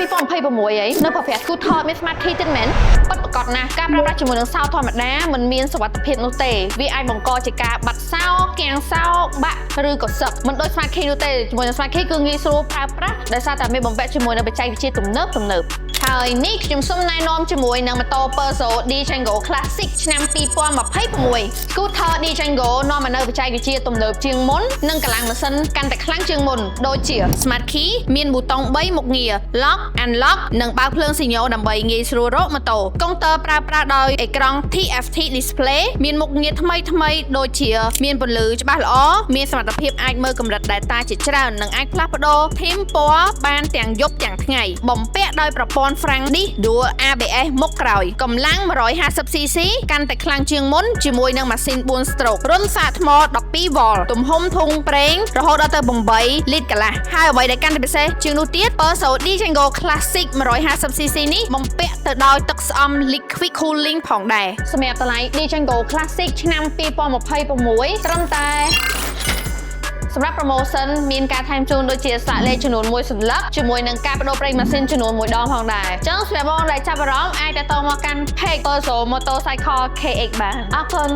ពី2026អីនៅប្រភេទ scooter មាន smart key ទៀតមែនប៉ាត់ប្រកបណាស់ការប្រើប្រាស់ជាមួយនឹងសោធម្មតាមិនមានសុវត្ថិភាពនោះទេវាអាចបង្កជាការបាត់សោគាំងសោបាក់ឬក៏សឹកមិនដូច smart key នោះទេជាមួយនឹង smart key គឺងាយស្រួលប្រើប្រាស់ដោយសារតែមានបំពាក់ជាមួយនឹងបច្ចេកវិទ្យាទំនើបហើយនេះខ្ញុំសូមណែនាំជាមួយនឹងម៉ូតូ Peugeot Django Classic ឆ្នាំ2026 Scooter Django នាំមកនៅបច្ចេកវិទ្យាទំនើបជាងមុននិងកម្លាំងម៉ាស៊ីនកាន់តែខ្លាំងជាងមុនដូចជា Smart Key មានប៊ូតុង3មុខងារ Lock Unlock និងបើកភ្លើងស៊ីញ៉ូដើម្បីងាយស្រួលរកម៉ូតូកុងទ័រប្រើប្រាស់ដោយអេក្រង់ TFT Display មានមុខងារថ្មីដូចជាមានពន្លឺច្បាស់ល្អមានសមត្ថភាពអាចមើលកម្រិត data ជាច្រើននិងអាចផ្លាស់ប្ដូរធីមពណ៌បានទាំងយប់ទាំងថ្ងៃបំពាក់ដោយប្រព័ន្ធ Frank Dual ABS មុខក្រោយកម្លាំង 150cc កាន់តែខ្លាំងជាងមុនជាមួយនឹងម៉ាស៊ីន4 stroke រុនសាកថ្ម 12V ទំហំធុងប្រេងរហូតដល់ទៅ8លីត្រកន្លះហើយអ្វីដែលកាន់តែពិសេសជាងនោះទៀត Peugeot Django Classic 150cc នេះបំពាក់ទៅដោយទឹកស្អំ Liquid Cooling ផងដែរសម្រាប់តម្លៃ Django Classic ឆ្នាំ2026ត្រឹមតែសម្រាប់ promotion មានការថែមជូនដូចជាសាក់លេខចំនួន1សន្លឹកជាមួយនឹងការបដូរប្រេងម៉ាស៊ីនចំនួន1ដងផងដែរអញ្ចឹងសម្រាប់បងដែលចាប់អារម្មណ៍អាចទៅមកកាន់ page Peugeot Motorcycle KX បានអរគុណ